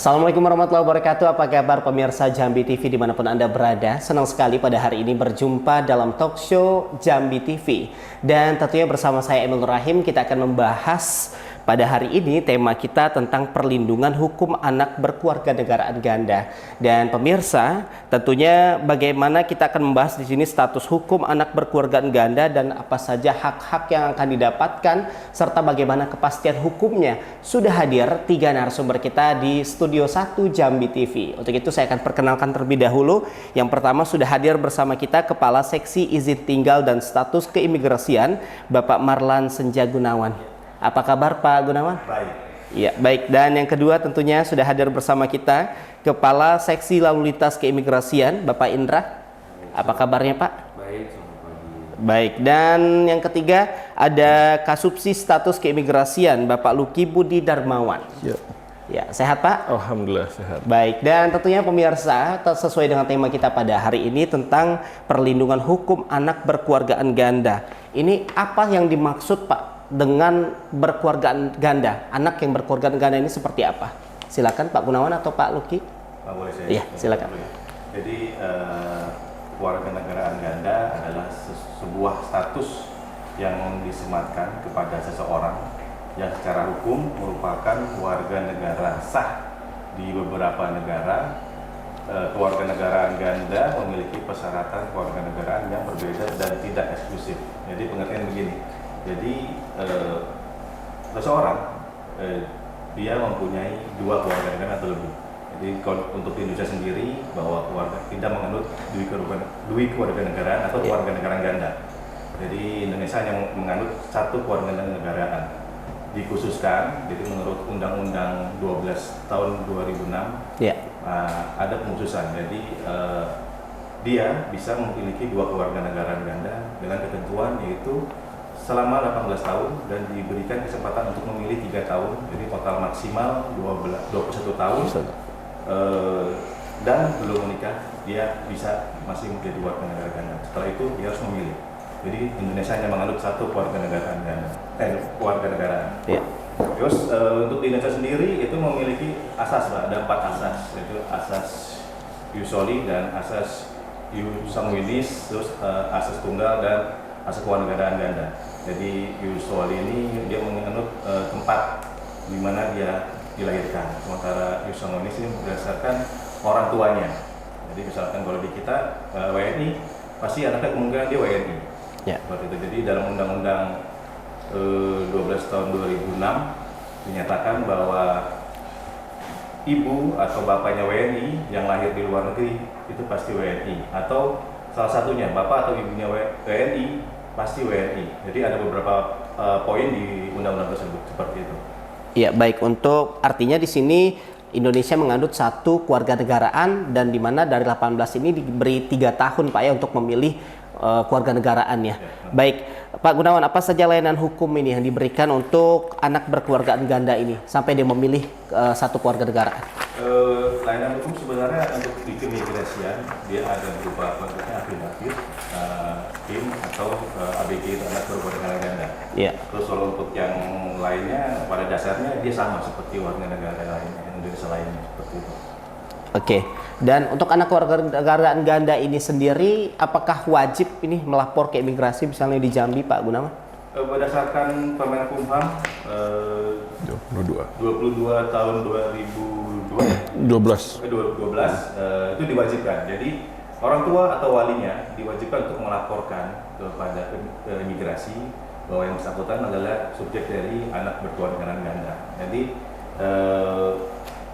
Assalamualaikum warahmatullahi wabarakatuh. Apa kabar pemirsa Jambi TV dimanapun Anda berada? Senang sekali pada hari ini berjumpa dalam talk show Jambi TV. Dan tentunya bersama saya Emil Rahim kita akan membahas pada hari ini tema kita tentang perlindungan hukum anak berkewarganegaraan ganda. Dan pemirsa, tentunya bagaimana kita akan membahas di sini status hukum anak berkewargaan ganda dan apa saja hak-hak yang akan didapatkan serta bagaimana kepastian hukumnya. Sudah hadir 3 narasumber kita di Studio 1 Jambi TV. Untuk itu saya akan perkenalkan terlebih dahulu. Yang pertama sudah hadir bersama kita Kepala Seksi Izin Tinggal dan Status Keimigrasian, Bapak Marlan Senja Gunawan. Apa kabar Pak Gunawan? Baik. Ya, baik. Dan yang kedua tentunya sudah hadir bersama kita Kepala Seksi Lalu Lintas Keimigrasian, Bapak Indra. Apa kabarnya Pak? Baik, selamat pagi. Baik. Dan yang ketiga ada Kasubsi Status Keimigrasian, Bapak Luki Budi Darmawan. Ya. Ya, sehat Pak? Alhamdulillah sehat. Baik, dan tentunya pemirsa sesuai dengan tema kita pada hari ini tentang perlindungan hukum anak berkewargaan ganda. Ini apa yang dimaksud Pak dengan berkewargaan ganda? Anak yang berkewargaan ganda ini seperti apa? Silakan Pak Gunawan atau Pak Luki. Boleh saya? Iya, silakan. Jadi kewarganegaraan ganda adalah sebuah status yang disematkan kepada seseorang yang secara hukum merupakan warga negara sah di beberapa negara. Kewarganegaraan ganda memiliki persyaratan kewarganegaraan yang berbeda dan tidak eksklusif. Jadi pengertian begini. Jadi seseorang dia mempunyai 2 kewarganegaraan atau lebih. Jadi untuk di Indonesia sendiri bahwa keluarga tidak menganut dui kewarganegaraan atau kewarganegaraan ganda. Jadi Indonesia hanya menganut 1 kewarganegaraan. Dikhususkan, jadi menurut Undang-Undang 12 tahun 2006 ada pengkhususan. Jadi dia bisa memiliki 2 kewarganegaraan ganda dengan ketentuan yaitu selama 18 tahun dan diberikan kesempatan untuk memilih 3 tahun, jadi total maksimal 21 tahun. Dan belum menikah, dia bisa masih menjadi warga negara ganda. Setelah itu dia harus memilih. Jadi Indonesia hanya menganut 1 kewarganegaraan ganda, kewarganegaraan. Ya. Terus untuk di Indonesia sendiri itu memiliki asas, Pak. Ada 4 asas, yaitu asas ius soli dan asas ius sanguinis, terus asas tunggal dan asas kewarganegaraan ganda. Jadi ius soli ini dia menganut tempat di mana dia dilahirkan, sementara ius sanguinis ini berdasarkan orang tuanya. Jadi misalkan kalau di kita WNI, pasti anaknya kemungkinan dia WNI. Ya. Seperti itu. Jadi dalam Undang-Undang 12 tahun 2006 dinyatakan bahwa ibu atau bapaknya WNI yang lahir di luar negeri itu pasti WNI, atau salah satunya bapak atau ibunya WNI pasti WNI. Jadi ada beberapa poin di undang-undang tersebut seperti itu. Iya, baik. Untuk artinya di sini Indonesia menganut 1 kewarganegaraan dan di mana dari 18 ini diberi 3 tahun Pak ya untuk memilih kewarganegaraannya. Baik, Pak Gunawan, apa saja layanan hukum ini yang diberikan untuk anak berkewargaan ganda ini sampai dia memilih 1 kewarganegaraan? Layanan hukum sebenarnya untuk di keimigrasian dia ada berupa bentuknya afidavit, SIM atau ABG itu anak berkewargaan ganda. Iya. Terus kalau untuk yang lainnya pada dasarnya dia sama seperti warga negara lainnya, Indonesia lainnya seperti itu. Oke. Dan untuk anak kewarganegaraan ganda ini sendiri, apakah wajib ini melapor ke imigrasi misalnya di Jambi, Pak Gunawan? Berdasarkan Permenkumham 22 tahun 2012 itu diwajibkan. Jadi orang tua atau walinya diwajibkan untuk melaporkan kepada imigrasi bahwa yang bersangkutan adalah subjek dari anak berkewarganegaraan ganda. Jadi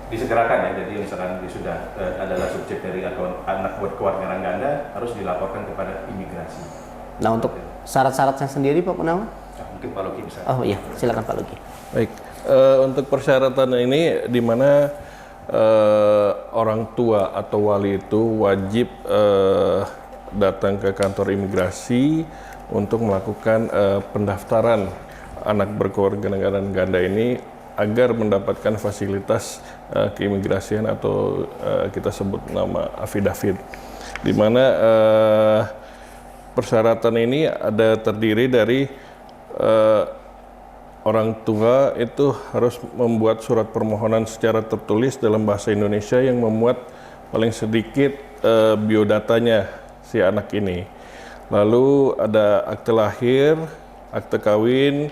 disegerakan ya, jadi misalkan dia sudah adalah subjek dari anak berkewarganegaraan ganda harus dilaporkan kepada imigrasi. Nah, untuk syarat-syaratnya sendiri Pak Gunawan? Mungkin Pak Luki bisa. Oh iya, silakan Pak Luki. Baik, untuk persyaratan ini di mana orang tua atau wali itu wajib datang ke kantor imigrasi untuk melakukan pendaftaran anak berkewarganegaraan ganda ini agar mendapatkan fasilitas keimigrasian atau kita sebut nama afidavit, di mana persyaratan ini ada terdiri dari orang tua itu harus membuat surat permohonan secara tertulis dalam bahasa Indonesia yang memuat paling sedikit biodatanya si anak ini. Lalu ada akte lahir, akte kawin,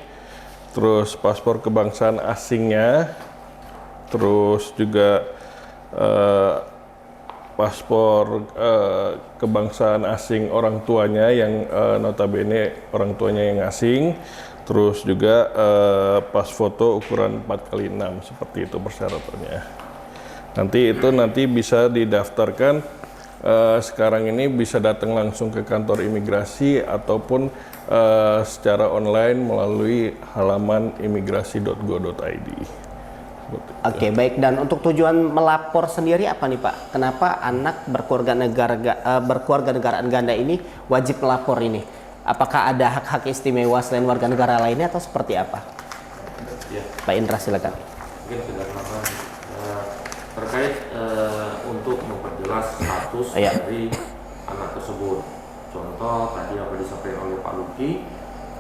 terus paspor kebangsaan asingnya, terus juga paspor kebangsaan asing orang tuanya yang notabene orang tuanya yang asing, terus juga pas foto ukuran 4x6 seperti itu persyaratannya. Nanti bisa didaftarkan, sekarang ini bisa datang langsung ke kantor imigrasi ataupun secara online melalui halaman imigrasi.go.id. Oke, baik. Dan untuk tujuan melapor sendiri apa nih Pak? Kenapa anak berkeluarga negaraan ganda ini wajib melapor ini? Apakah ada hak-hak istimewa selain warga negara lainnya atau seperti apa? Ya. Pak Indra silakan. Mungkin penjelasan terkait untuk memperjelas status dari anak tersebut. Contoh tadi apa disampaikan oleh Pak Luki,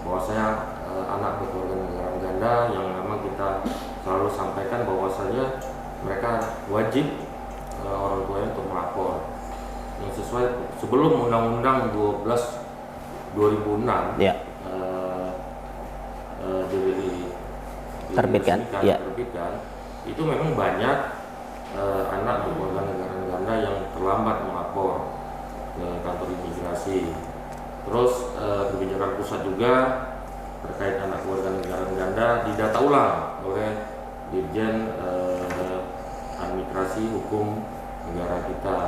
bahwasanya anak berkeluarga negaraan ganda yang memang kita selalu sampaikan bahwasanya mereka wajib orang tuanya untuk melapor yang sesuai sebelum Undang-Undang 2006 terbitkan, itu memang banyak anak berkeluarga negaraan ganda yang terlambat melapor ke kantor imigrasi. Terus kebijakan pusat juga terkait anak keluarga negaraan ganda didata ulang oleh Dirjen Administrasi Hukum negara kita,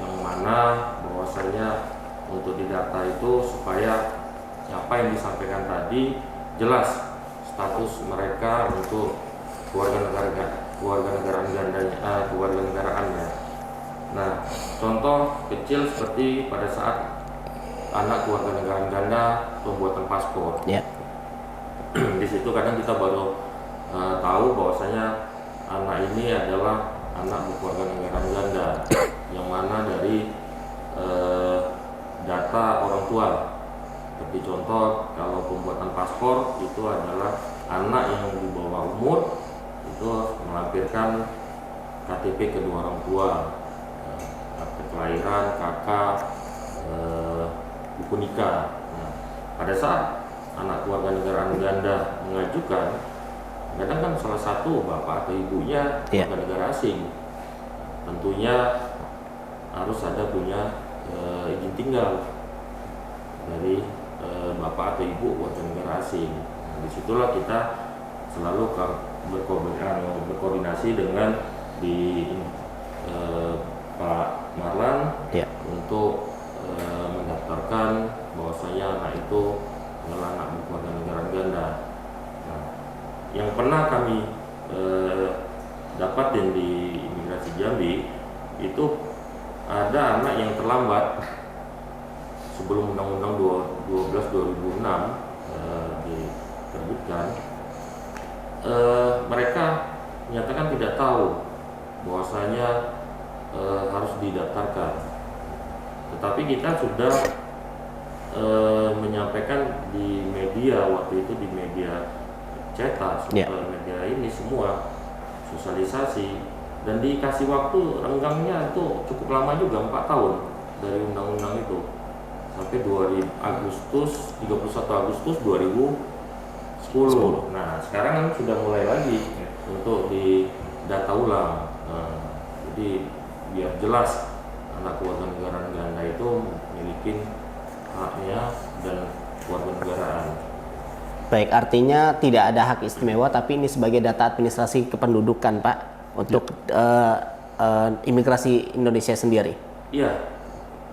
yang mana bahwasanya untuk didata itu supaya apa yang disampaikan tadi jelas status mereka untuk keluarga negaraan gandanya, keluarga negaraannya. Nah, contoh kecil seperti pada saat anak keluarga negaraan ganda pembuatan paspor. Di situ kadang kita baru tahu bahwasanya anak ini adalah anak berkeluarga negaraan ganda, yang mana dari data orang tua. Seperti contoh kalau pembuatan paspor itu adalah anak yang di bawah umur itu melampirkan KTP kedua orang tua, akte kelahiran, KK, buku nikah. Nah, pada saat anak keluarga negaraan ganda mengajukan, kadang kan salah satu bapak atau ibunya warga negara asing, tentunya harus ada punya izin tinggal dari bapak atau ibu warga negara asing. Nah, disitulah kita selalu berkoordinasi dengan Pak Marlan untuk mendaftarkan bahwasanya anak itu adalah anak berkeluarga negaraan ganda. Nah, yang pernah kami dapatin di imigrasi Jambi itu ada anak yang terlambat sebelum Undang-Undang 12 2006 diterbitkan. Mereka menyatakan tidak tahu bahwasanya harus didaftarkan, tetapi kita sudah menyampaikan di media waktu itu, di media cetak, media ini semua sosialisasi, dan dikasih waktu renggangnya itu cukup lama juga, 4 tahun dari undang-undang itu sampai 31 Agustus 2010. Nah, sekarang kan sudah mulai lagi untuk di data ulang. Jadi biar jelas anak keluarga negaraan ganda itu memiliki haknya dan keluarga negaraan. Baik, artinya tidak ada hak istimewa, tapi ini sebagai data administrasi kependudukan, Pak, untuk imigrasi Indonesia sendiri. Iya,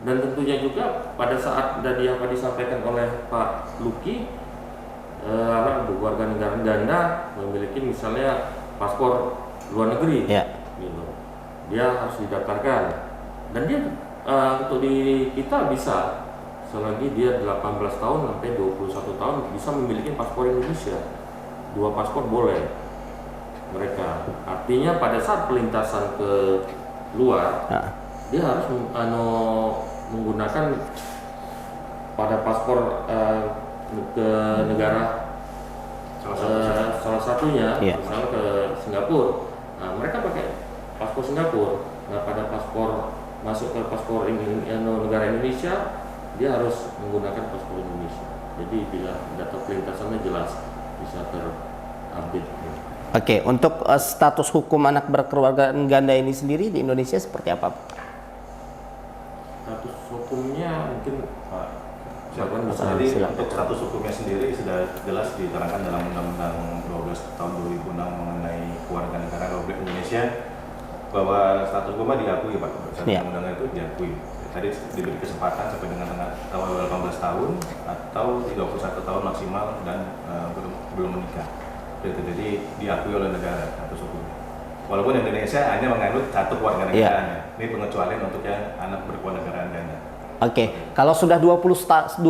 dan tentunya juga pada saat tadi apa disampaikan oleh Pak Luki, anak berkeluarga negaraan ganda memiliki misalnya paspor luar negeri, gitu. Dia harus didaftarkan, dan dia untuk di kita bisa selagi dia 18 tahun sampai 21 tahun bisa memiliki paspor Indonesia. 2 paspor boleh mereka. Artinya pada saat pelintasan ke luar, dia harus menggunakan pada paspor ke negara salah satunya Iya. misalnya ke Singapura, nah mereka pakai paspor Singapura. Nah pada paspor masuk ke paspor negara Indonesia, dia harus menggunakan paspor Indonesia. Jadi bila data pelintasannya jelas bisa terupdate. Oke, untuk status hukum anak berkeluargaan ganda ini sendiri di Indonesia seperti apa, Pak? Status hukumnya mungkin silakan bisa. Jadi silakan. untuk status hukumnya sendiri sudah jelas diterangkan dalam Undang-Undang 12 tahun 2006 mengenai kewarganegaraan Republik Indonesia, bahwa status hukumnya diakui, Pak. Iya. Undang-undang itu diakui. Tadi diberi kesempatan sampai dengan tanggal 18 tahun atau 21 tahun maksimal dan belum menikah. Jadi diakui oleh negara status hukumnya. Walaupun Indonesia hanya menganut satu kewarganegaraannya. Ini pengecualian untuk yang anak berkewarganegaraan ganda. Oke, kalau sudah 21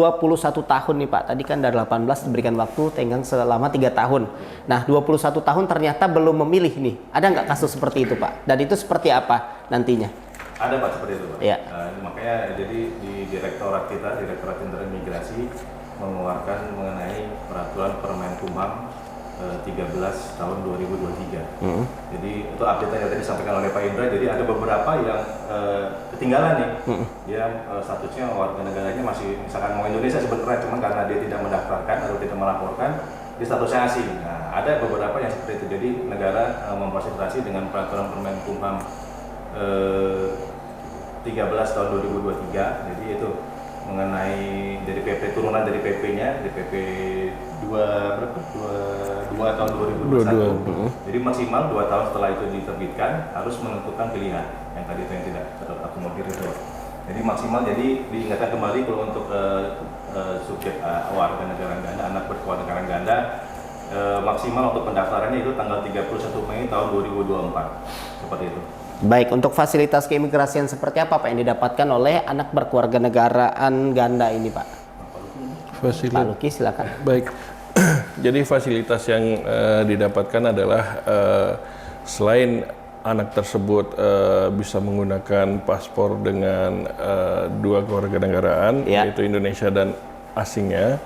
tahun nih Pak, tadi kan dari 18 diberikan waktu tenggang selama 3 tahun. Nah, 21 tahun ternyata belum memilih nih. Ada nggak kasus seperti itu Pak? Dan itu seperti apa nantinya? Ada Pak seperti itu Pak. Iya. Makanya jadi di direktorat kita, Direktorat Jenderal Imigrasi mengeluarkan mengenai peraturan Permenkumham 13 tahun 2023. Jadi itu update yang tadi disampaikan oleh Pak Indra. Jadi ada beberapa yang ketinggalan nih. Dia statusnya warga negaranya masih misalkan mau Indonesia sebenarnya, cuma karena dia tidak mendaftarkan atau tidak melaporkan, dia statusnya asing. Nah, ada beberapa yang seperti itu. Jadi negara memfasilitasi dengan peraturan Permenkumham 13 tahun 2023. Jadi itu mengenai dari PP, turunan dari PP-nya, di PP 2 tahun 2021. Jadi maksimal 2 tahun setelah itu diterbitkan harus menentukan pilihan yang tadi itu yang tidak terakomodir itu. Jadi maksimal, jadi diingatkan kembali kalau untuk subjek warga negara ganda, anak berkewarganegaraan ganda, maksimal untuk pendaftarannya itu tanggal 31 Mei tahun 2024. Seperti itu. Baik, untuk fasilitas keimigrasian seperti apa Pak yang didapatkan oleh anak berkewarganegaraan ganda ini Pak? Pak Luki silakan. Baik, jadi fasilitas yang didapatkan adalah selain anak tersebut bisa menggunakan paspor dengan 2 kewarganegaraan, yaitu Indonesia dan asingnya.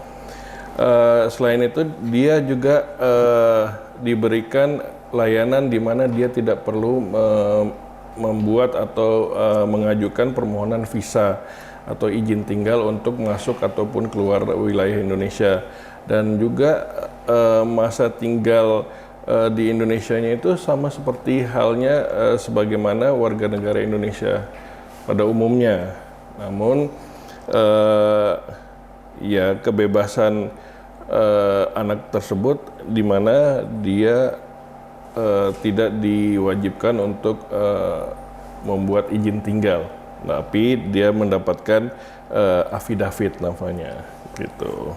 Selain itu dia juga diberikan layanan di mana dia tidak perlu membuat atau mengajukan permohonan visa atau izin tinggal untuk masuk ataupun keluar wilayah Indonesia, dan juga masa tinggal di Indonesianya itu sama seperti halnya sebagaimana warga negara Indonesia pada umumnya. Namun ya kebebasan anak tersebut di mana dia tidak diwajibkan untuk membuat izin tinggal, tapi dia mendapatkan affidavit namanya, gitu.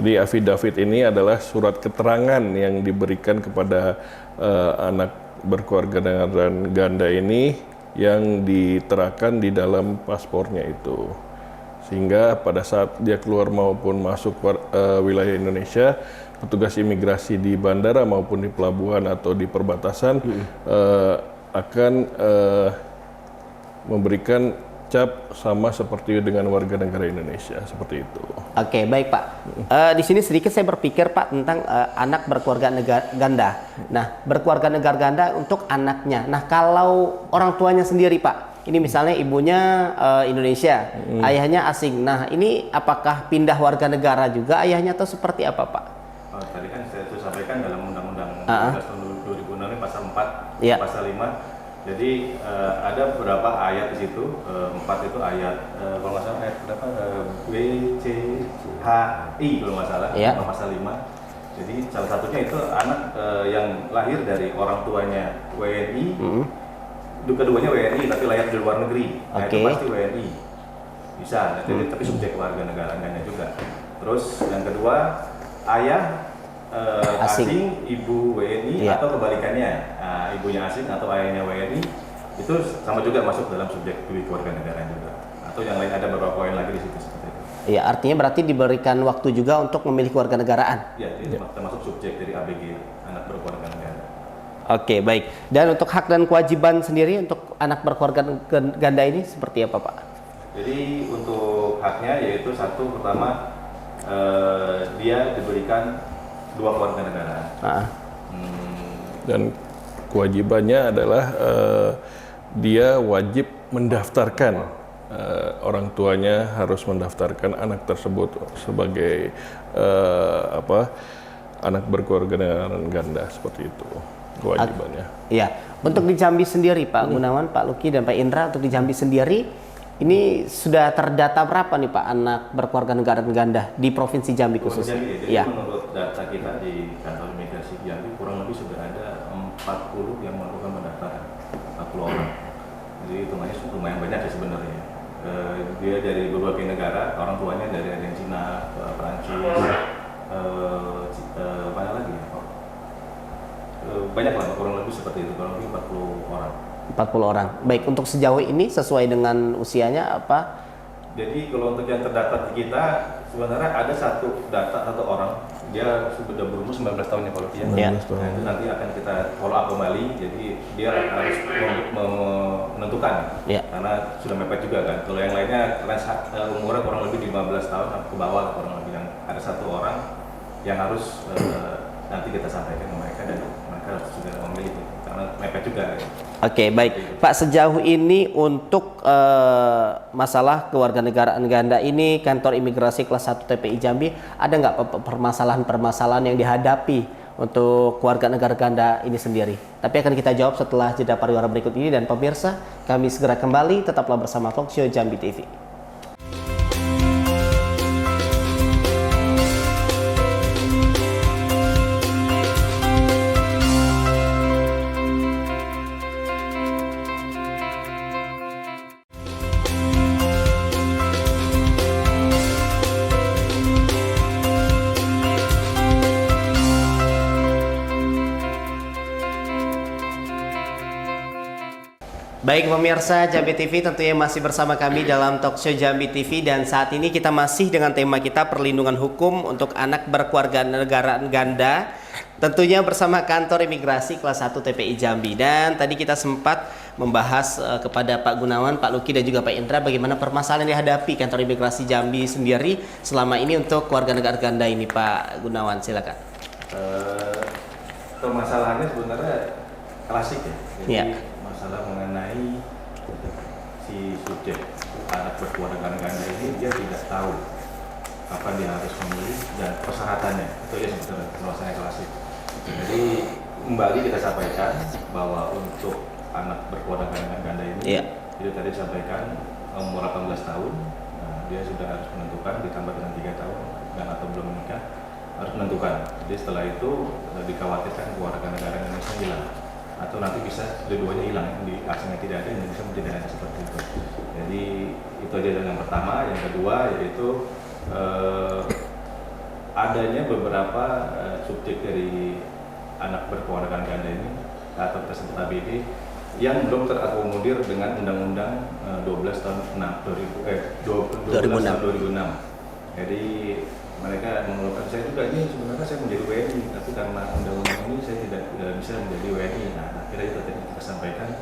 Jadi affidavit ini adalah surat keterangan yang diberikan kepada anak berkewarganegaraan ganda ini yang diterapkan di dalam paspornya itu, sehingga pada saat dia keluar maupun masuk wilayah Indonesia, petugas imigrasi di bandara maupun di pelabuhan atau di perbatasan akan memberikan cap sama seperti dengan warga negara Indonesia, seperti itu. Oke, baik Pak. Di sini sedikit saya berpikir Pak tentang anak berkewarganegaraan ganda. Nah, berkewarganegaraan ganda untuk anaknya. Nah, kalau orang tuanya sendiri Pak, ini misalnya ibunya Indonesia, ayahnya asing. Nah, ini apakah pindah warga negara juga ayahnya atau seperti apa Pak? Tadi kan saya sudah sampaikan dalam Undang-Undang 12 tahun 2006 ini pasal 4, pasal 5. Jadi ada beberapa ayat di situ. 4 itu ayat kalau nggak salah ayat berapa? B, C, H, I kalau nggak salah. Pasal 5. Jadi salah satunya itu anak yang lahir dari orang tuanya WNI. Keduanya WNI tapi lahir di luar negeri. Nah, itu pasti WNI. Bisa. Jadi tapi subjek warga negaranya juga. Terus yang kedua, ayah asing, ibu WNI atau kebalikannya, ibunya asing atau ayahnya WNI, itu sama juga masuk dalam subjek kewarganegaraan juga. Atau yang lain ada beberapa poin lagi di situ seperti itu. Iya, artinya berarti diberikan waktu juga untuk memilih kewarganegaraan. Iya, itu termasuk subjek dari ABG, anak berkewarganegaraan. Oke, baik. Dan untuk hak dan kewajiban sendiri untuk anak berkewarganegaraan ganda ini seperti apa Pak? Jadi untuk haknya yaitu satu, pertama dia diberikan dua keluarga negara. Dan kewajibannya adalah dia wajib mendaftarkan, orang tuanya harus mendaftarkan anak tersebut sebagai anak berkeluarga negaraan ganda, seperti itu kewajibannya. Iya, untuk di Jambi sendiri Pak Gunawan, Pak Luki dan Pak Indra, untuk di Jambi sendiri ini sudah terdata berapa nih Pak anak berkeluarga negaraan ganda di Provinsi Jambi khususnya? Jambi, jadi Iya. menurut data kita di kantor imigrasi Jambi kurang lebih sudah ada 40 yang melakukan pendaftaran, 40 orang. Jadi hitungannya lumayan banyak ya sebenarnya. Dia dari berbagai negara, orang tuanya dari Argentina, Prancis, mana lagi ya? Banyak lah, kurang lebih seperti itu, kurang lebih 40 orang. 40 orang. Baik, untuk sejauh ini sesuai dengan usianya apa? Jadi kalau untuk yang terdata di kita, sebenarnya ada satu orang, dia sudah berumur 19 tahun ya kalau dia. Iya. Nah, itu nanti akan kita follow up kembali, jadi dia harus menentukan, karena sudah mepet juga kan. Kalau yang lainnya umurnya kurang lebih 15 tahun ke bawah, kurang lebih yang ada satu orang yang harus nanti kita sampaikan ke mereka dan mereka harus juga memilih itu, karena mepet juga. Oke, baik Pak, sejauh ini untuk masalah kewarganegaraan ganda ini kantor imigrasi kelas 1 TPI Jambi ada nggak permasalahan-permasalahan yang dihadapi untuk keluarga negara ganda ini sendiri? Tapi akan kita jawab setelah jeda pariwara berikut ini, dan pemirsa kami segera kembali, tetaplah bersama Talkshow Jambi TV. Baik pemirsa Jambi TV, tentunya masih bersama kami dalam Talkshow Jambi TV, dan saat ini kita masih dengan tema kita perlindungan hukum untuk anak berkeluarga negaraan ganda, tentunya bersama kantor imigrasi kelas 1 TPI Jambi. Dan tadi kita sempat membahas kepada Pak Gunawan, Pak Luki dan juga Pak Indra bagaimana permasalahan yang dihadapi kantor imigrasi Jambi sendiri selama ini untuk keluarga negara ganda ini. Pak Gunawan, silakan. Permasalahannya sebenarnya klasik ya. Jadi masalah mengenai si subjek anak berkeluarga ganda ini, dia tidak tahu apa dia harus memilih dan persyaratannya. Itu ya sebetulnya permasalahan klasik. Jadi kembali kita sampaikan bahwa untuk anak berkeluarga ganda ini, itu tadi disampaikan umur 18 tahun, dia sudah harus menentukan, ditambah dengan 3 tahun dan atau belum menikah harus menentukan. Jadi setelah itu dikhawatirkan keluarga negara Indonesia hilang, atau nanti bisa dua-duanya hilang, di aslinya tidak ada, Indonesia tidak ada, seperti itu. Jadi itu aja yang pertama. Yang kedua yaitu adanya beberapa subjek dari anak berkeluarga ganda ini atau tersebut ABD yang belum terakomodir dengan Undang-Undang 12 tahun 2006. Jadi mereka mengeluhkan, saya juga ini sebenarnya saya menjadi WNI, tapi karena undang-undang ini saya tidak bisa menjadi WNI. Nah, akhirnya itu tadi kita sampaikan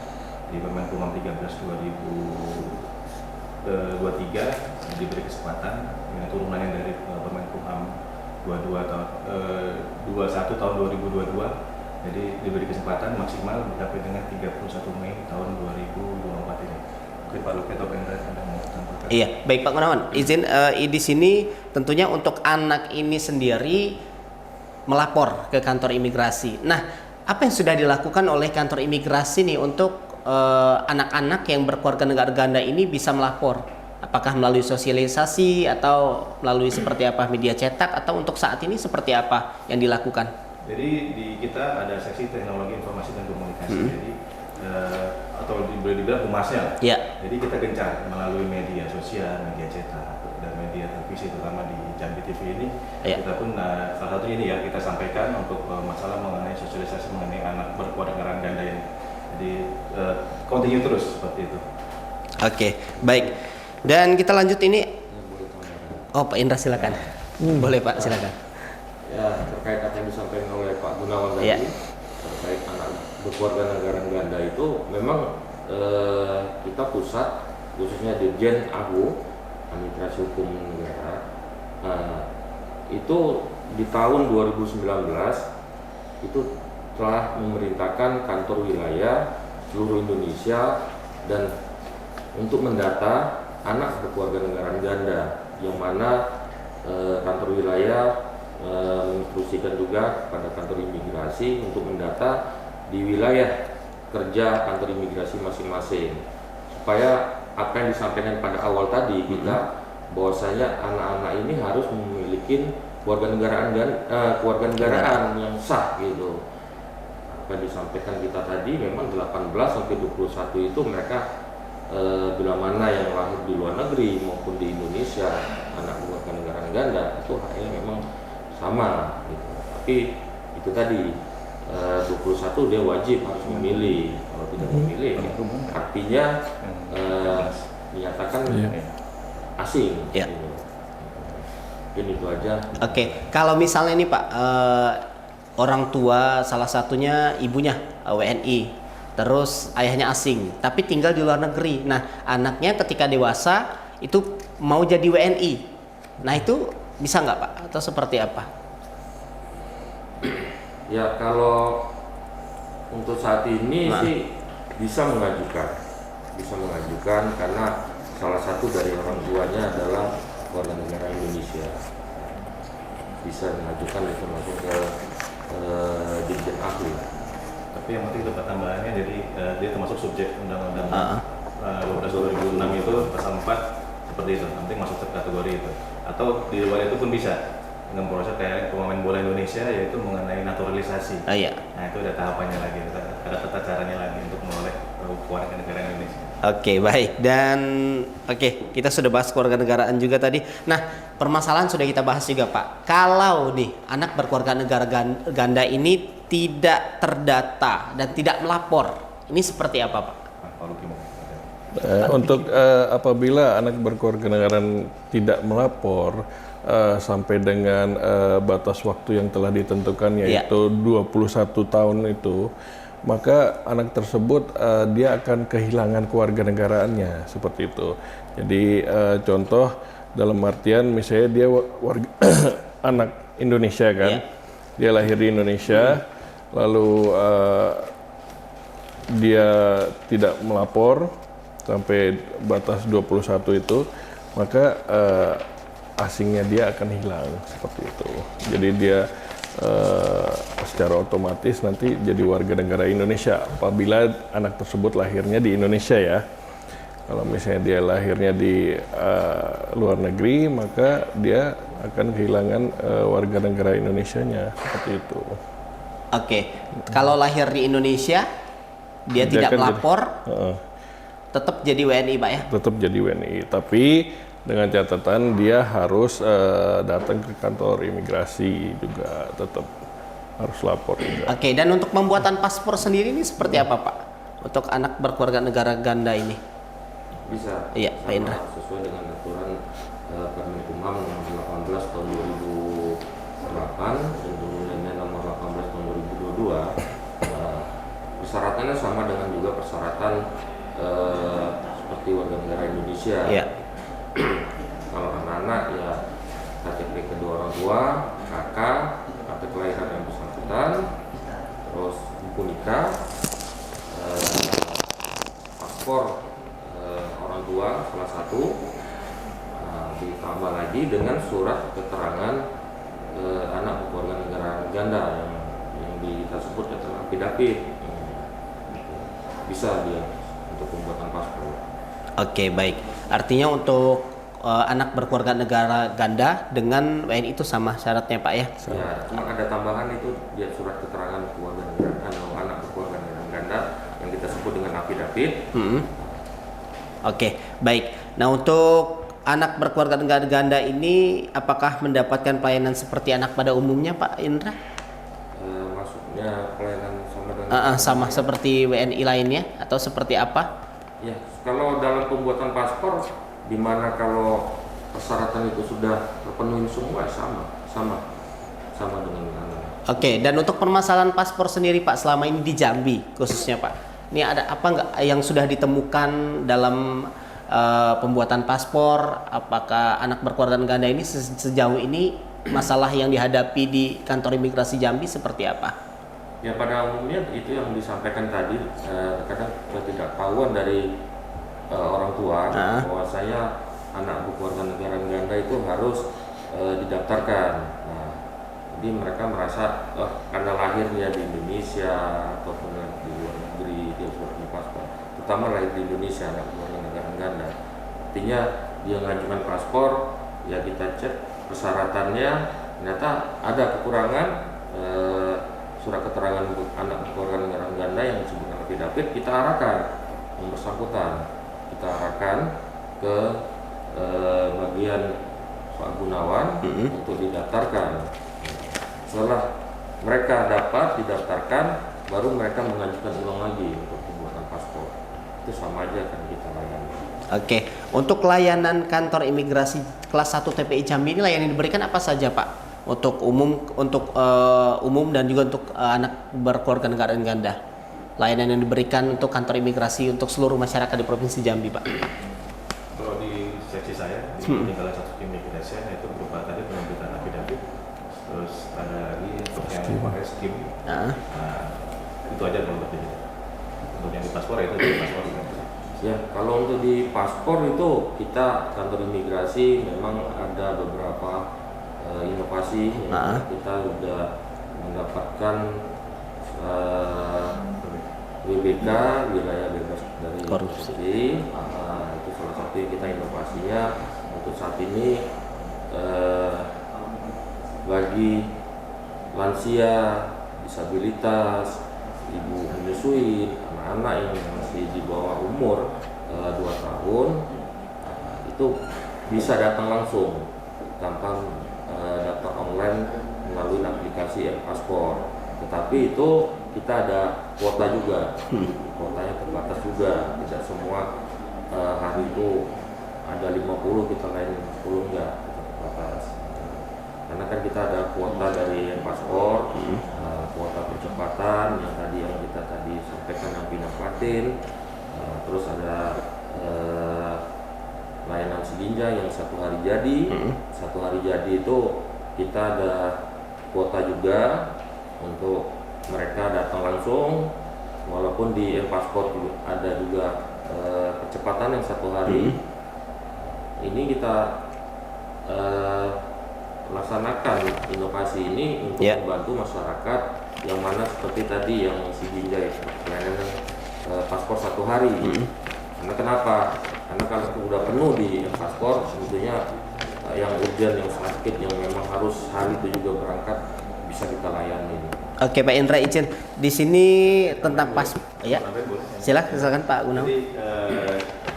di Permenkumham 13/2023 diberi kesempatan dengan turunannya dari Permenkumham 21 tahun 2022. Jadi diberi kesempatan maksimal sampai dengan 31 Mei tahun 2024 ini. Oke, Pak Luki atau Pak Indra Anda mau tambahkan? Iya, baik Pak Gunawan. Izin di sini tentunya untuk anak ini sendiri melapor ke kantor imigrasi. Nah, apa yang sudah dilakukan oleh kantor imigrasi nih untuk anak-anak yang berkeluarga negara ganda ini bisa melapor? Apakah melalui sosialisasi atau melalui seperti apa, media cetak, atau untuk saat ini seperti apa yang dilakukan? Jadi di kita ada seksi teknologi informasi dan komunikasi, jadi atau boleh dibilang humasnya. Jadi kita gencar melalui media sosial, media cetak dan media televisi, terutama di Jambi TV ini. Kita pun salah satu ini ya kita sampaikan untuk masalah mengenai sosialisasi mengenai anak berkeluarga ganda ini. Jadi continue terus seperti itu. Oke, baik. Dan kita lanjut ini. Oh, Pak Indra silakan. Boleh Pak, silakan. Ya, terkait apa yang disampaikan oleh Pak Gunawan tadi, terkait anak berkeluarga negara ganda itu memang kita pusat, khususnya Dirjen AHU, Administrasi Hukum Negara, itu di tahun 2019 itu telah memerintahkan kantor wilayah seluruh Indonesia dan untuk mendata anak berkeluarga negaraan ganda, yang mana kantor wilayah menginstruksikan juga pada kantor imigrasi untuk mendata di wilayah kerja kantor imigrasi masing-masing, supaya apa yang disampaikan pada awal tadi kita bahwasanya anak-anak ini harus memiliki keluarga negaraan yang sah gitu. Apa yang disampaikan kita tadi memang 18 sampai 21 itu mereka bila mana yang lahir di luar negeri maupun di Indonesia, anak keluarga negaraan ganda itu haknya memang sama gitu. Tapi itu tadi 21 dia wajib harus memilih. Kalau tidak memilih artinya dinyatakan asing. Ya. Gitu. Mungkin itu aja. Oke, kalau misalnya nih Pak, orang tua salah satunya ibunya WNI, terus ayahnya asing, tapi tinggal di luar negeri. Nah, anaknya ketika dewasa itu mau jadi WNI. Nah, itu bisa nggak Pak? Atau seperti apa? Ya, kalau untuk saat ini sih bisa mengajukan karena salah satu dari orang tuanya adalah warga negara Indonesia. Bisa mengajukan itu langsung ke Dirjen Ahli. Tapi yang penting tempat tambahannya, jadi dia termasuk subjek undang-undang 12/2006 itu pasal 4 seperti itu, nanti masuk ke kategori itu. Atau di luar itu pun bisa dengan proses kayak pemain bola Indonesia, yaitu mengenai naturalisasi. Iya. Nah itu ada tahapannya lagi, ada tata caranya lagi untuk menoleh warga negara Indonesia. Oke, baik. Dan kita sudah bahas kewarganegaraan juga tadi. Nah, permasalahan sudah kita bahas juga Pak. Kalau nih anak berkeluarga negara ganda ini tidak terdata dan tidak melapor, ini seperti apa Pak? Pak Luki mau. Untuk apabila anak berkeluarga negaraan tidak melapor sampai dengan batas waktu yang telah ditentukan, yaitu 21 tahun itu, maka anak tersebut dia akan kehilangan kewarganegaraannya seperti itu. Jadi contoh dalam artian misalnya dia warga anak Indonesia kan, dia lahir di Indonesia, lalu dia tidak melapor sampai batas 21 itu, maka asingnya dia akan hilang seperti itu. Jadi dia secara otomatis nanti jadi warga negara Indonesia apabila anak tersebut lahirnya di Indonesia ya. Kalau misalnya dia lahirnya di luar negeri, maka dia akan kehilangan warga negara Indonesianya seperti itu. Oke, kalau lahir di Indonesia dia tidak kan melapor, tetap jadi WNI Pak ya? Tetap jadi WNI, tapi dengan catatan dia harus datang ke kantor imigrasi juga, tetap harus lapor juga. Oke, dan untuk pembuatan paspor sendiri ini seperti apa Pak? Untuk anak berkeluarga negara ganda ini? Bisa. Iya, Pak Indra. Sesuai dengan aturan Permenkumham nomor 18 tahun 2008 dan turunannya nomor 18 tahun 2022. Persyaratannya sama dengan juga persyaratan seperti warga negara Indonesia. Iya. Kalau anak-anak ya KTP kedua orang tua, kakak, akte kelahiran yang bersangkutan, terus buku nikah, paspor orang tua salah satu, ditambah lagi dengan surat keterangan anak berkeluarga negara ganda yang kita sebut adalah affidavit. Bisa dia untuk pembuatan paspor. Oke, baik. Artinya untuk anak berkeluarga negara ganda dengan WNI itu sama syaratnya Pak ya? Ya, cuma ada tambahan itu dia surat keterangan keluarga negara atau anak berkeluarga negara ganda yang kita sebut dengan affidavit. Oke, baik. Nah, untuk anak berkeluarga negara ganda ini apakah mendapatkan pelayanan seperti anak pada umumnya Pak Indra? Maksudnya pelayanan sama dengan Sama seperti WNI lainnya atau seperti apa? ya, kalau dalam pembuatan paspor, di mana kalau persyaratan itu sudah terpenuhi semua, sama dengan anak. Oke, dan untuk permasalahan paspor sendiri Pak selama ini di Jambi khususnya Pak, ini ada apa nggak yang sudah ditemukan dalam pembuatan paspor? Apakah anak berkeluarga ganda ini sejauh ini masalah yang dihadapi di kantor imigrasi Jambi seperti apa? Ya pada umumnya itu yang disampaikan tadi, kadang ketidaktahuan dari orang tua bahwa saya anak berkeluarga negara ganda itu harus didaftarkan. Nah, jadi mereka merasa karena lahirnya di Indonesia ataupun di luar negeri dia sudah punya paspor, terutama lahir di Indonesia anak berkeluarga negara ganda. Artinya dia mengajukan paspor, ya kita cek persyaratannya, ternyata ada kekurangan. Surat keterangan anak berkeluarga negara ganda yang disebutkan affidavit, kita arahkan yang bersangkutan, kita arahkan ke bagian Pak Gunawan untuk didaftarkan. Setelah mereka dapat didaftarkan, baru mereka mengajukan ulang lagi untuk pembuatan paspor. Itu sama aja kan kita layani. Oke, untuk layanan kantor imigrasi kelas 1 TPI Jambi ini layanan yang diberikan apa saja Pak? Untuk umum dan juga untuk anak berkeluarga negara ganda. Layanan yang diberikan untuk kantor imigrasi untuk seluruh masyarakat di Provinsi Jambi, Pak. Kalau di seksi saya di tinggal satu imigrasi itu berupa tadi penerbitan affidavit, terus ada lagi untuk yang pakai skim. Nah, itu aja untuk ini. Untuk yang di paspor itu di paspor. Ya, kalau untuk di paspor itu kita kantor imigrasi memang ada beberapa inovasi kita sudah mendapatkan WBK wilayah bebas dari korupsi. Itu salah satu yang kita inovasinya untuk saat ini bagi lansia, disabilitas, ibu menyusui, anak-anak yang masih di bawah umur 2 tahun itu bisa datang langsung tanpa daftar online melalui aplikasi e-paspor. Tetapi itu kita ada kuota juga, kuotanya terbatas juga, tidak semua hari itu ada 50 kita layani 10 enggak, kita terbatas. Karena kan kita ada kuota dari e-paspor, kuota percepatan yang kita tadi sampaikan yang pindah platin, terus ada layanan Siginja yang 1 hari jadi. 1 hari jadi itu kita ada kuota juga untuk mereka datang langsung, walaupun di e-paspor ada juga percepatan yang 1 hari. Ini kita laksanakan inovasi ini untuk membantu masyarakat yang mana seperti tadi yang Siginja layanan paspor 1 hari. Karena kenapa? Karena kalau sudah penuh di paspor, tentunya yang urgent, yang sakit, yang memang harus hari itu juga berangkat bisa kita layani. Oke Pak Indra, izin di sini tentang ya. Silakan Pak Gunawan. Jadi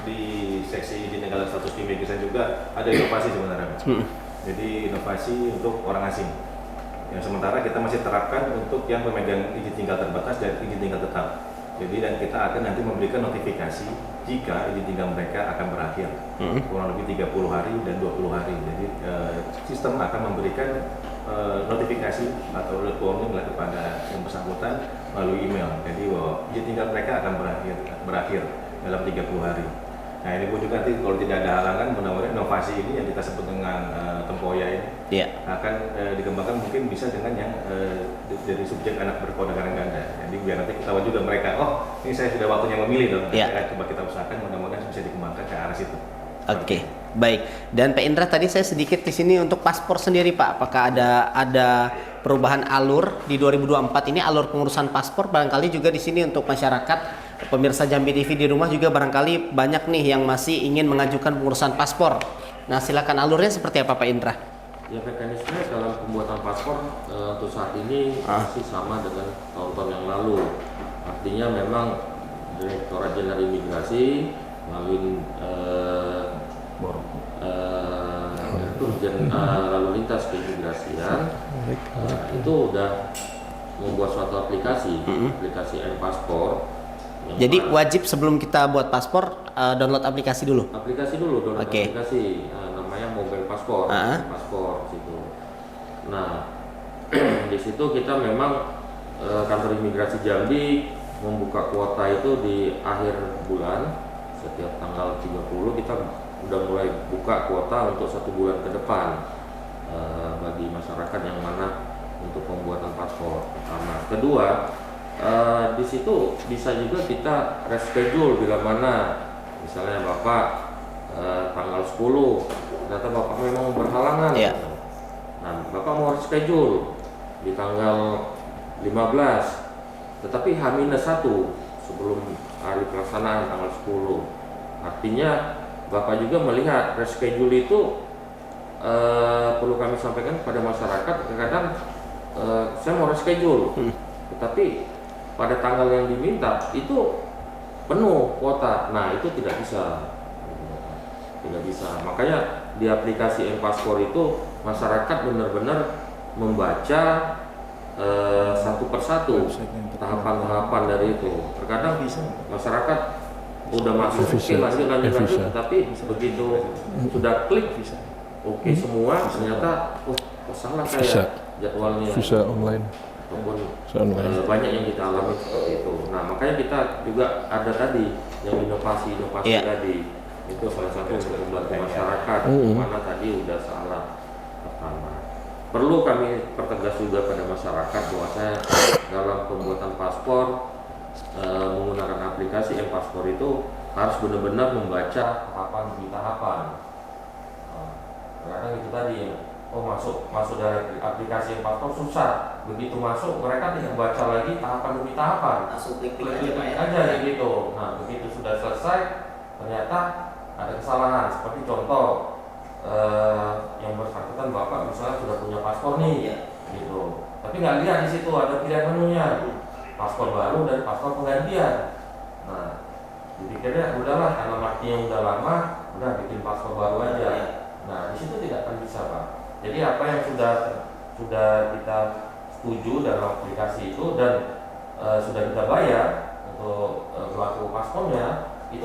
di seksi izin tinggal status imigrasi juga ada inovasi sebenarnya. Jadi inovasi untuk orang asing. Yang sementara kita masih terapkan untuk yang pemegang izin tinggal terbatas dan izin tinggal tetap. Jadi dan kita akan nanti memberikan notifikasi jika izin tinggal mereka akan berakhir, kurang lebih 30 hari dan 20 hari. Jadi sistem akan memberikan notifikasi atau alert warning kepada yang bersangkutan melalui email. Jadi bahwa izin tinggal mereka akan berakhir dalam 30 hari. Nah ini pun juga nanti kalau tidak ada halangan, mudah-mudahan inovasi ini yang kita sebut dengan Tempoya ini akan dikembangkan mungkin bisa dengan yang dari subjek anak berkeluarga ganda. Jadi biar nanti ketahuan juga mereka, oh ini saya sudah waktunya memilih dong. Coba kita usahakan mudah-mudahan bisa dikembangkan ke arah situ. Oke, baik. Dan Pak Indra tadi saya sedikit di sini untuk paspor sendiri Pak, apakah ada perubahan alur di 2024 ini alur pengurusan paspor barangkali juga di sini untuk masyarakat pemirsa Jambi TV di rumah juga barangkali banyak nih yang masih ingin mengajukan pengurusan paspor. Nah, silakan alurnya seperti apa Pak Indra? Ya mekanisme dalam pembuatan paspor untuk saat ini masih sama dengan tahun-tahun yang lalu. Artinya memang Direktorat Jenderal Imigrasi melalui lalu lintas keimigrasian itu udah membuat suatu aplikasi e-paspor. Jadi wajib sebelum kita buat paspor download aplikasi dulu. Download aplikasi namanya mobile paspor, paspor situ. Nah, di situ kita memang kantor imigrasi Jambi membuka kuota itu di akhir bulan. Setiap tanggal 30 kita udah mulai buka kuota untuk 1 bulan ke depan. bagi masyarakat yang mana untuk pembuatan paspor. Pertama, kedua, di situ bisa juga kita reschedule bila mana misalnya Bapak tanggal 10 ternyata Bapak memang berhalangan. Iya. Nah, Bapak mau reschedule di tanggal 15, tetapi H-1 sebelum hari pelaksanaan tanggal 10. Artinya Bapak juga melihat reschedule itu perlu kami sampaikan kepada masyarakat. Kadang-kadang saya mau reschedule, tetapi pada tanggal yang diminta itu penuh kuota. Nah, itu tidak bisa. Tidak bisa. Makanya di aplikasi M-Paspor itu masyarakat benar-benar membaca satu persatu tahapan-tahapan dari itu. Terkadang masyarakat udah masuk, oke lanjut, tapi begitu sudah klik oke semua, ternyata salah saya jadwalnya. Visa online. Ataupun online. banyak yang kita alami seperti itu. Nah, makanya kita juga ada tadi yang inovasi tadi. Itu salah satu untuk membantu masyarakat, mana tadi udah salah pertama. Perlu kami pertegas juga pada masyarakat bahwasanya dalam pembuatan paspor menggunakan aplikasi M-Paspor itu harus benar-benar membaca tahapan demi tahapan. Kadang itu tadi, masuk dari aplikasi M-Paspor susah. Begitu masuk mereka tidak baca lagi tahapan demi tahapan. Langsung klik aja gitu. Nah, begitu sudah selesai ternyata ada kesalahan, seperti contoh yang bersangkutan Bapak misalnya sudah punya paspor nih, gitu. Tapi nggak lihat di situ ada pilihan menunya, paspor baru dan paspor penggantian. Nah, dipikirnya udahlah karena markinya udah lama, udah bikin paspor baru aja. Nah, di situ tidak akan bisa, Pak. Jadi apa yang sudah kita setuju dalam aplikasi itu dan sudah kita bayar untuk pelaku paspornya, itu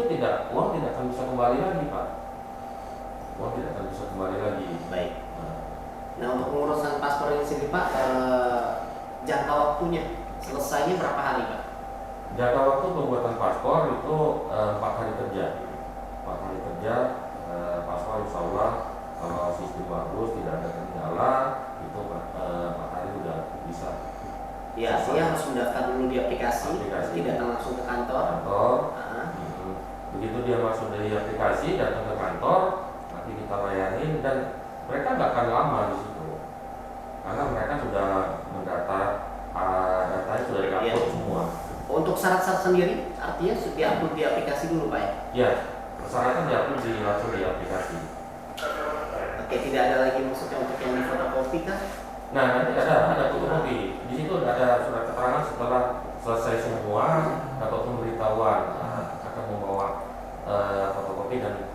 uang tidak akan bisa kembali lagi, Pak. Uang tidak akan bisa kembali lagi. Baik. Nah, untuk pengurusan paspor ini sendiri, Pak, jangka waktunya selesainya berapa hari, Pak? Jangka waktu pembuatan paspor itu 4 hari kerja. 4 hari kerja, paspor insya Allah kalau sistem bagus tidak ada kendala itu 4 hari sudah bisa. Ya, artinya harus mendaftar dulu di aplikasi. Tidak langsung ke kantor. Begitu dia masuk dari aplikasi, datang ke kantor, nanti kita layanin dan mereka nggak akan lama di situ, karena mereka sudah mendata, datanya sudah diupload semua. Untuk syarat-syarat sendiri, artinya diupload di aplikasi dulu, Pak ya? Ya, persyaratan diupload langsung di aplikasi. Oke, tidak ada lagi maksudnya untuk yang di fotokopi kan? Nah, nanti ada fotokopi. Di situ ada surat keterangan setelah selesai semua atau pemberitahuan akan membawa fotokopi dan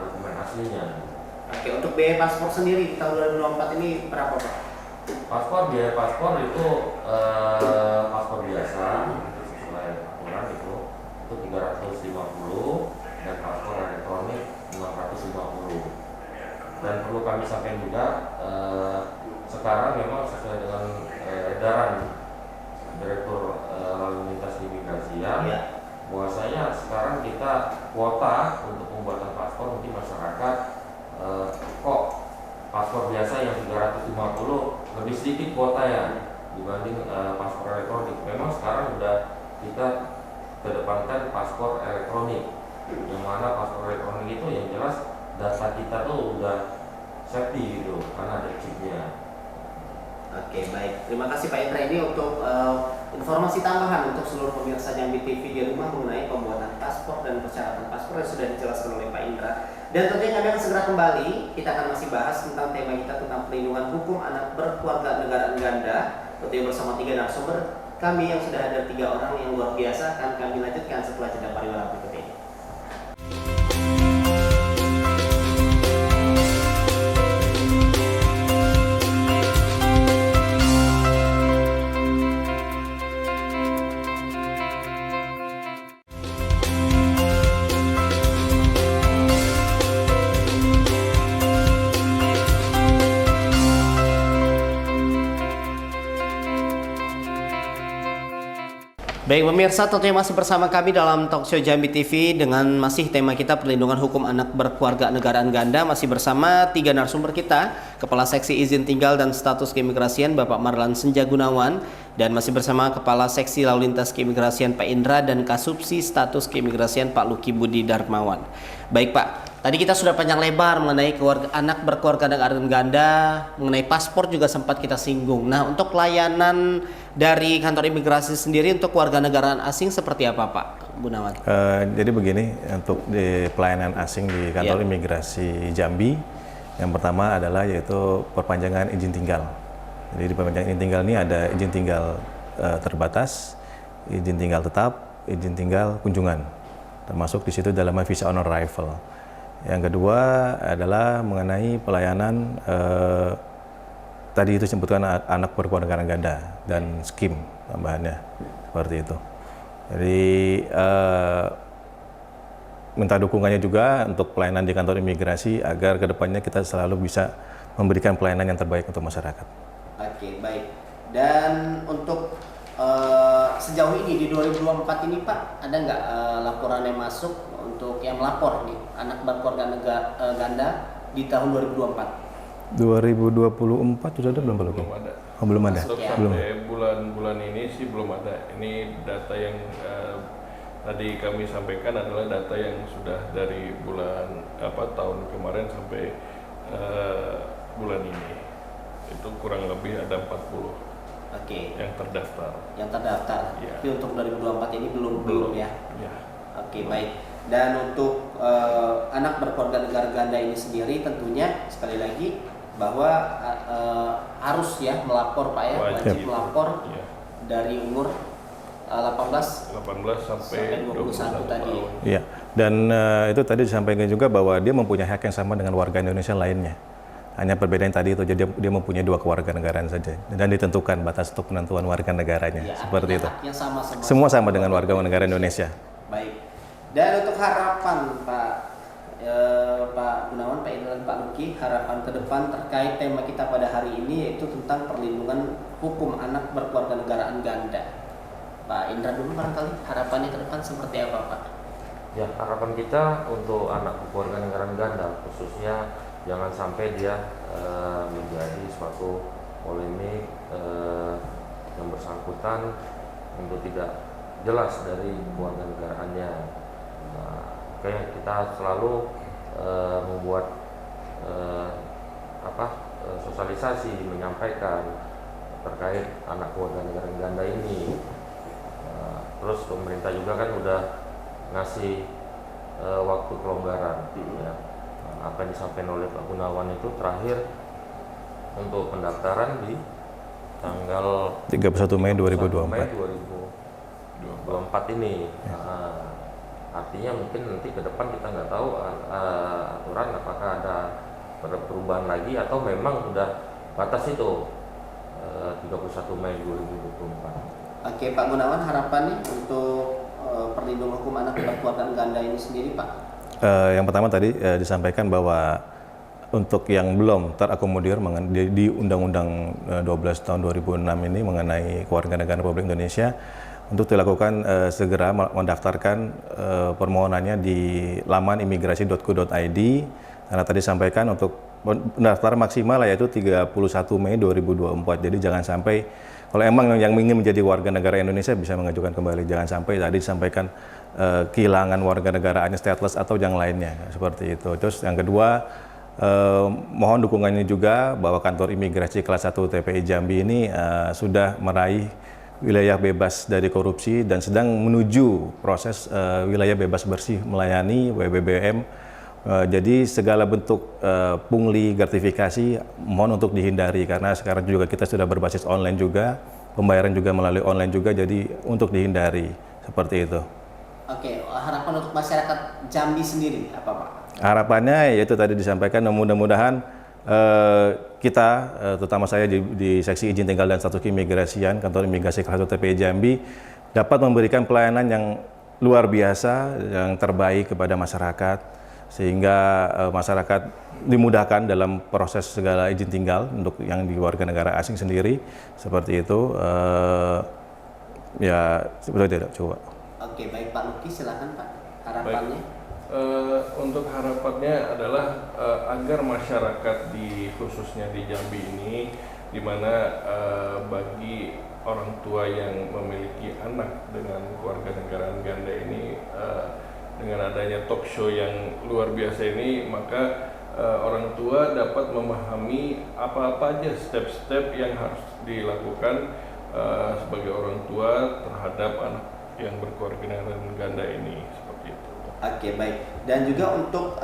dokumen aslinya. Oke, untuk biaya paspor sendiri di tahun 2024 ini berapa, Pak? Biaya paspor itu paspor biasa sesuai aturan itu 350 dan paspor elektronik 650. Dan perlu kami sampaikan juga sekarang memang sesuai dengan edaran Direktur Lalu Lintas Imigrasian, bahwasanya sekarang kita kuota untuk pembuatan paspor mungkin masyarakat kok paspor biasa yang 350 lebih sedikit kuota ya dibanding paspor elektronik. Memang sekarang udah kita kedepankan paspor elektronik, yang mana paspor elektronik itu yang jelas data kita tuh udah safety gitu karena ada chipnya. Oke, baik. Terima kasih Pak Indra ini untuk informasi tambahan untuk seluruh pemirsa Jambi TV di rumah mengenai pembuatan paspor dan persyaratan paspor yang sudah dijelaskan oleh Pak Indra. Dan tentunya kami akan segera kembali. Kita akan masih bahas tentang tema kita tentang perlindungan hukum anak berkeluarga negaraan ganda. Tentunya bersama 3 narasumber kami yang sudah ada 3 orang yang luar biasa akan kami lanjutkan setelah jeda pariwara berikut ini. Baik pemirsa, tentunya masih bersama kami dalam Talkshow Jambi TV dengan masih tema kita perlindungan hukum anak berkeluarga negaraan ganda. Masih bersama 3 narasumber kita, Kepala Seksi Izin Tinggal dan Status Keimigrasian Bapak Marlan Senja Gunawan, dan masih bersama Kepala Seksi Lalu Lintas Keimigrasian Pak Indra dan Kasubsi Status Keimigrasian Pak Luki Budi Darmawan. Baik Pak, tadi kita sudah panjang lebar mengenai anak berkeluarga negaraan ganda, mengenai paspor juga sempat kita singgung. Nah, untuk layanan dari kantor imigrasi sendiri untuk warga negaraan asing seperti apa Pak Gunawan? Jadi begini, untuk di pelayanan asing di kantor imigrasi Jambi, yang pertama adalah yaitu perpanjangan izin tinggal. Jadi di perpanjangan izin tinggal ini ada izin tinggal terbatas, izin tinggal tetap, izin tinggal kunjungan, termasuk di situ dalam visa on arrival. Yang kedua adalah mengenai pelayanan tadi itu sebutkan anak berkeluarga ganda dan skim tambahannya seperti itu. Jadi minta dukungannya juga untuk pelayanan di kantor imigrasi agar kedepannya kita selalu bisa memberikan pelayanan yang terbaik untuk masyarakat. Oke, baik. Dan untuk sejauh ini di 2024 ini Pak, ada nggak laporan yang masuk untuk yang melapor nih anak berkeluarga ganda di tahun 2024? 2024 sudah ada belum Pak Luki? Belum ada. Oh, belum ada. Untuk Belum. sampai bulan-bulan ini sih belum ada. Ini data yang tadi kami sampaikan adalah data yang sudah dari bulan tahun kemarin sampai bulan ini. Itu kurang lebih ada 40 Oke. yang terdaftar. Yang terdaftar. Iya. Tapi untuk 2024 ini belum ya. Ya. Oke, baik. Dan untuk anak berkeluarga negara ganda ini sendiri tentunya sekali lagi bahwa harus ya melapor Pak ya, wajib melapor Ya. dari umur 18 sampai 21 tadi. Iya. Dan itu tadi disampaikan juga bahwa dia mempunyai hak yang sama dengan warga Indonesia lainnya. Hanya perbedaan tadi itu, jadi dia mempunyai 2 kewarganegaraan saja dan ditentukan batas untuk penentuan warga negaranya Ya, seperti itu. haknya sama Semua sama dengan warga negara Indonesia. Baik. Dan untuk harapan Pak Gunawan, Pak Indra dan Pak Luki, harapan ke depan terkait tema kita pada hari ini yaitu tentang perlindungan hukum anak berkeluarga negaraan ganda. Pak Indra dulu barangkali harapannya ke depan seperti apa Pak? Ya, harapan kita untuk anak keluarga negaraan ganda khususnya jangan sampai dia menjadi suatu polemik yang bersangkutan untuk tidak jelas dari keluarga negaraannya. Kita selalu membuat sosialisasi, menyampaikan terkait anak keluarga negaraan ganda ini. Terus pemerintah juga kan udah ngasih waktu kelonggaran, ya. Apa yang disampaikan oleh Pak Gunawan itu terakhir untuk pendaftaran di tanggal 31 Mei 2024. 2024 ini. Artinya mungkin nanti ke depan kita nggak tahu aturan apakah ada perubahan lagi atau memang udah batas itu 31 Mei 2024. Oke Pak Gunawan, harapannya untuk perlindungan hukum anak berkeluarga ganda ini sendiri Pak? Yang pertama tadi disampaikan bahwa untuk yang belum terakomodir di Undang-Undang 12 tahun 2006 ini mengenai kewarganegaraan Republik Indonesia, untuk dilakukan segera mendaftarkan permohonannya di laman imigrasi.go.id, karena tadi disampaikan untuk pendaftar maksimal yaitu 31 Mei 2024. Jadi jangan sampai, kalau emang yang ingin menjadi warga negara Indonesia bisa mengajukan kembali, jangan sampai tadi disampaikan kehilangan warga negaraannya stateless atau yang lainnya seperti itu. Terus yang kedua, mohon dukungannya juga bahwa kantor imigrasi kelas 1 TPI Jambi ini sudah meraih wilayah bebas dari korupsi dan sedang menuju proses wilayah bebas bersih melayani WBBM. Jadi segala bentuk pungli, gratifikasi mohon untuk dihindari, karena sekarang juga kita sudah berbasis online juga, pembayaran juga melalui online juga, jadi untuk dihindari seperti itu. Oke, harapan untuk masyarakat Jambi sendiri apa Pak? Harapannya yaitu tadi disampaikan, mudah-mudahan kita, terutama saya di Seksi Izin Tinggal dan Status Keimigrasian, Kantor Imigrasi Kelas 1 TPI Jambi, dapat memberikan pelayanan yang luar biasa, yang terbaik kepada masyarakat, sehingga masyarakat dimudahkan dalam proses segala izin tinggal untuk yang di warga negara asing sendiri, seperti itu. ya sebetulnya tidak coba. Oke, baik Pak Luki, silakan Pak, harapannya. Untuk harapannya adalah agar masyarakat khususnya di Jambi ini, di mana bagi orang tua yang memiliki anak dengan kewarganegaraan ganda ini, dengan adanya talk show yang luar biasa ini, maka orang tua dapat memahami apa-apa aja step-step yang harus dilakukan sebagai orang tua terhadap anak yang berkewarganegaraan ganda ini, seperti itu. Oke, baik. Dan juga untuk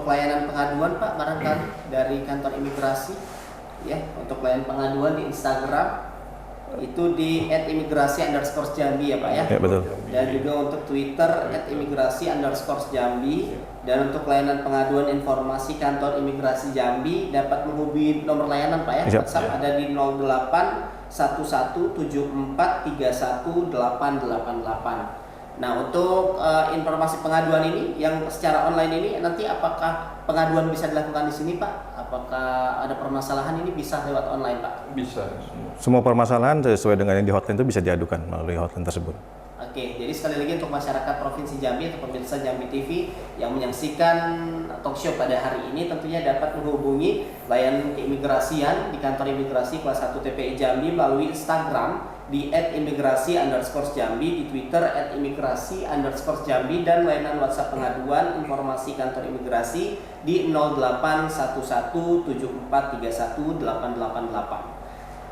layanan pengaduan Pak, barangkali dari kantor imigrasi, ya, untuk layanan pengaduan di Instagram itu di @imigrasi_jambi ya Pak ya. Ya betul. Dan juga untuk Twitter @imigrasi_jambi. Dan untuk layanan pengaduan informasi kantor imigrasi Jambi dapat menghubungi nomor layanan Pak ya. Siap. WhatsApp ada di 081174318888. Nah, untuk informasi pengaduan ini yang secara online ini, nanti apakah pengaduan bisa dilakukan di sini Pak? Apakah ada permasalahan ini bisa lewat online Pak? Bisa. Semua permasalahan sesuai dengan yang di hotline itu bisa diadukan melalui hotline tersebut. Oke, jadi sekali lagi untuk masyarakat Provinsi Jambi atau pemirsa Jambi TV yang menyaksikan talkshow pada hari ini tentunya dapat menghubungi layanan keimigrasian di kantor imigrasi kelas 1 TPI Jambi melalui Instagram di @imigrasi_jambi, di Twitter @imigrasi_jambi, dan layanan WhatsApp pengaduan informasi kantor imigrasi di 081174318888.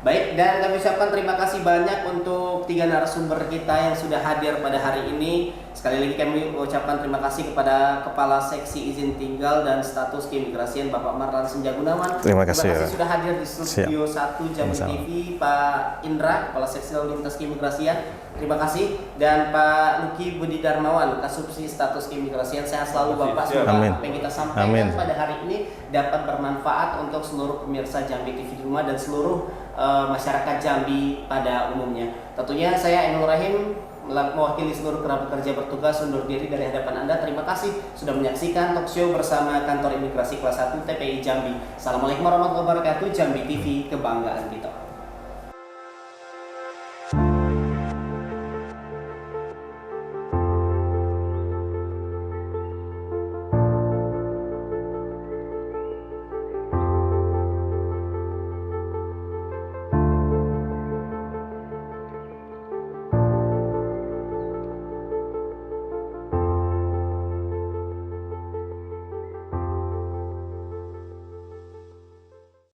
Baik, dan kami ucapkan terima kasih banyak untuk 3 narasumber kita yang sudah hadir pada hari ini. Sekali lagi kami ucapkan terima kasih kepada Kepala Seksi Izin Tinggal dan Status Keimigrasian Bapak Marlan Senja Gunawan. Terima kasih sudah hadir di studio 1 Jambi TV. Pak Indra, Kepala Seksi Lalu Lintas Keimigrasian. Terima kasih. Dan Pak Luki Budi Darmawan, Kasubsi Status Keimigrasian. Sehat selalu Bapak. Semoga apa yang kita sampaikan pada hari ini dapat bermanfaat untuk seluruh pemirsa Jambi TV di rumah dan seluruh masyarakat Jambi pada umumnya. Tentunya saya Ainul Rahim mewakili seluruh kerabat kerja bertugas undur diri dari hadapan Anda. Terima kasih sudah menyaksikan talk show bersama kantor imigrasi kelas 1 TPI Jambi. Assalamualaikum warahmatullahi wabarakatuh. Jambi TV, kebanggaan kita.